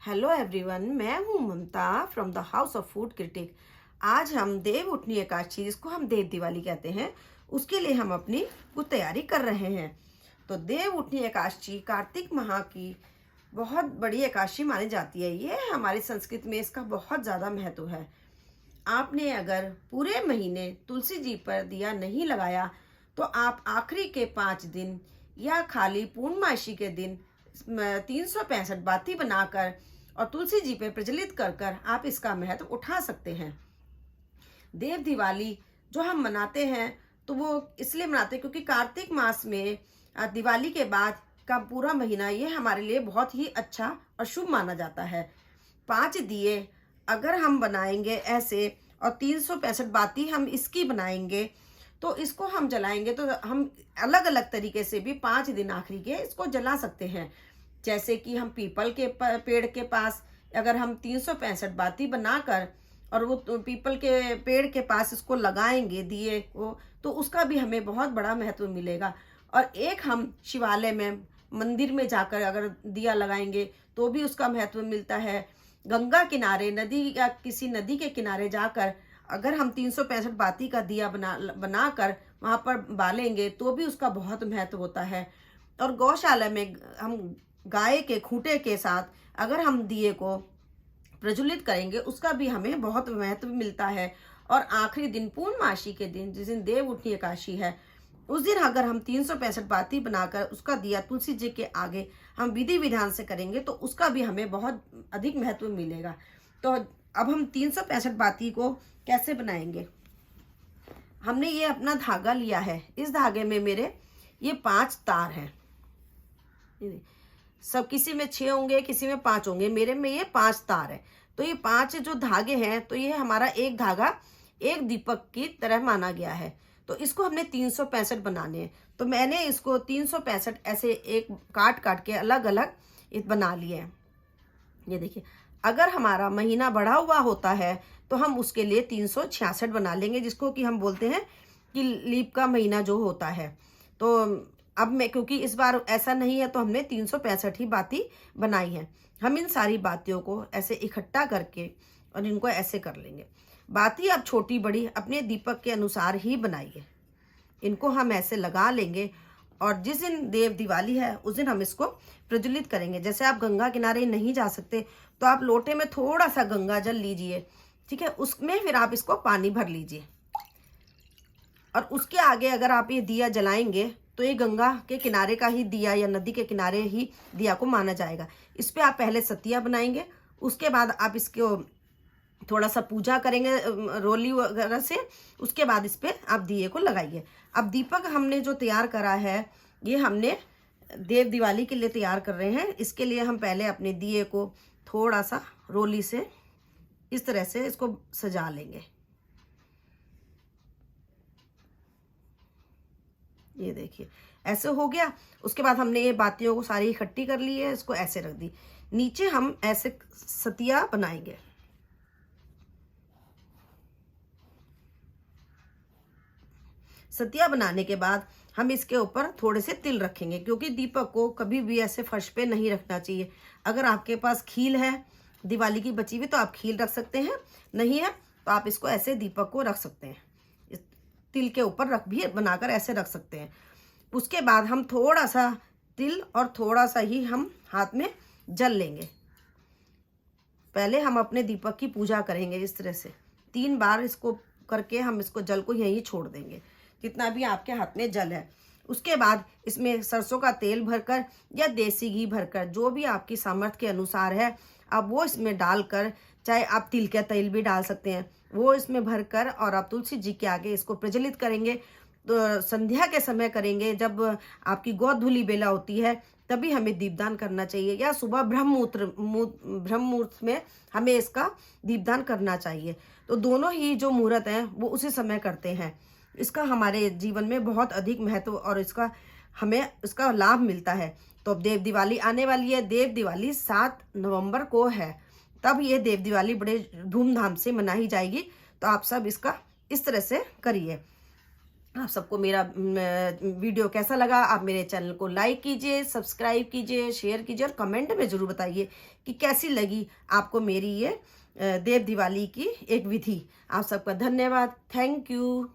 Hello everyone, मैं हूं Mamta from the house of food critic. आज हम देव उठनी एकादशी, जिसको हम देव दिवाली कहते हैं, उसके लिए हम अपनी कुछ तैयारी कर रहे हैं। तो देव उठनी एकादशी कार्तिक माह की बहुत बड़ी एकादशी मानी जाती है। ये हमारी संस्कृति में इसका बहुत ज़्यादा महत्व है। आपने अगर पूरे महीने तुलसी जी पर दिया नहीं लगाया तो आप आखिरी के 5 दिन या खाली पूर्णमासी के दिन 365 बाती बनाकर और तुलसी जी पे प्रज्वलित कर कर आप इसका महत्व उठा सकते हैं। देव दिवाली जो हम मनाते हैं तो वो इसलिए मनाते हैं क्योंकि कार्तिक मास में दिवाली के बाद का पूरा महीना ये हमारे लिए बहुत ही अच्छा और शुभ माना जाता है। 5 दिए अगर हम बनाएंगे ऐसे और 365 बाती हम इसकी बनाएंगे तो इसको हम जलाएंगे तो हम अलग अलग तरीके से भी 5 दिन आखिरी के इसको जला सकते हैं। जैसे कि हम पीपल के पेड़ के पास अगर हम 365 बाती बनाकर और वो पीपल के पेड़ के पास इसको लगाएंगे दिए को, तो उसका भी हमें बहुत बड़ा महत्व मिलेगा। और एक हम शिवालय में मंदिर में जाकर अगर दिया लगाएंगे तो भी उसका महत्व मिलता है। गंगा किनारे नदी या किसी नदी के किनारे जाकर अगर हम 365 बाती का दिया बनाकर वहाँ पर बालेंगे तो भी उसका बहुत महत्व होता है। और गौशाला में हम गाय के खूंटे के साथ अगर हम दिए को प्रज्वलित करेंगे उसका भी हमें बहुत महत्व मिलता है। और आखिरी दिन पूर्णमासी के दिन जिस दिन देव उठनी एकादशी है उस दिन अगर हम 365 बाती बनाकर उसका दिया तुलसी जी के आगे हम विधि विधान से करेंगे तो उसका भी हमें बहुत अधिक महत्व मिलेगा। तो अब हम 365 बाती को कैसे बनाएंगे। हमने ये अपना धागा लिया है। इस धागे में मेरे ये 5 तार हैं। सब किसी में 6 होंगे, किसी में 5 होंगे, मेरे में ये 5 तार है। तो ये 5 जो धागे हैं तो ये हमारा एक धागा एक दीपक की तरह माना गया है। तो इसको हमने 365 बनाने हैं। तो मैंने इसको 365 ऐसे एक काट काट के अलग अलग बना लिए हैं। ये देखिए, अगर हमारा महीना बढ़ा हुआ होता है तो हम उसके लिए 366 बना लेंगे, जिसको कि हम बोलते हैं कि लीप का महीना जो होता है। तो अब मैं क्योंकि इस बार ऐसा नहीं है तो हमने 365 ही बाती बनाई है। हम इन सारी बातियों को ऐसे इकट्ठा करके और इनको ऐसे कर लेंगे। बाती अब छोटी बड़ी अपने दीपक के अनुसार ही बनाइए। इनको हम ऐसे लगा लेंगे और जिस दिन देव दिवाली है उस दिन हम इसको प्रज्वलित करेंगे। जैसे आप गंगा किनारे नहीं जा सकते तो आप लोटे में थोड़ा सा गंगा जल लीजिए, ठीक है, उसमें फिर आप इसको पानी भर लीजिए और उसके आगे अगर आप ये दिया जलाएंगे तो ये गंगा के किनारे का ही दिया या नदी के किनारे ही दिया को माना जाएगा। इस पे आप पहले सतिया बनाएंगे, उसके बाद आप इसको थोड़ा सा पूजा करेंगे रोली वगैरह से, उसके बाद इस पे आप दिए को लगाइए। अब दीपक हमने जो तैयार करा है ये हमने देव दिवाली के लिए तैयार कर रहे हैं। इसके लिए हम पहले अपने दिए को थोड़ा सा रोली से इस तरह से इसको सजा लेंगे। ये देखिए ऐसे हो गया। उसके बाद हमने ये बातियों को सारी इकट्ठी कर ली है, इसको ऐसे रख दी। नीचे हम ऐसे सतिया बनाएंगे। सतिया बनाने के बाद हम इसके ऊपर थोड़े से तिल रखेंगे, क्योंकि दीपक को कभी भी ऐसे फर्श पे नहीं रखना चाहिए। अगर आपके पास खील है दिवाली की बची हुई तो आप खील रख सकते हैं, नहीं है तो आप इसको ऐसे दीपक को रख सकते हैं, तिल के ऊपर रख भी बनाकर ऐसे रख सकते हैं। उसके बाद हम थोड़ा सा तिल और थोड़ा सा ही हम हाथ में जल लेंगे। पहले हम अपने दीपक की पूजा करेंगे। इस तरह से 3 बार इसको करके हम इसको जल को यहीं छोड़ देंगे, जितना भी आपके हाथ में जल है। उसके बाद इसमें सरसों का तेल भरकर या देसी घी भरकर, जो भी आपकी सामर्थ्य के अनुसार है, आप वो इसमें डालकर, चाहे आप तिल का तेल भी डाल सकते हैं, वो इसमें भरकर और आप तुलसी जी के आगे इसको प्रज्वलित करेंगे। तो संध्या के समय करेंगे, जब आपकी गोधूली बेला होती है तभी हमें दीपदान करना चाहिए, या सुबह ब्रह्म मुहूर्त में हमें इसका दीपदान करना चाहिए। तो दोनों ही जो मुहूर्त हैं वो उसी समय करते हैं। इसका हमारे जीवन में बहुत अधिक महत्व और इसका हमें इसका लाभ मिलता है। तो अब देव दिवाली आने वाली है। देव दिवाली 7 नवंबर को है, तब ये देव दिवाली बड़े धूमधाम से मनाई जाएगी। तो आप सब इसका इस तरह से करिए। आप सबको मेरा वीडियो कैसा लगा। आप मेरे चैनल को लाइक कीजिए, सब्सक्राइब कीजिए, शेयर कीजिए और कमेंट में ज़रूर बताइए कि कैसी लगी आपको मेरी ये देव दिवाली की एक विधि। आप सबका धन्यवाद। Thank you.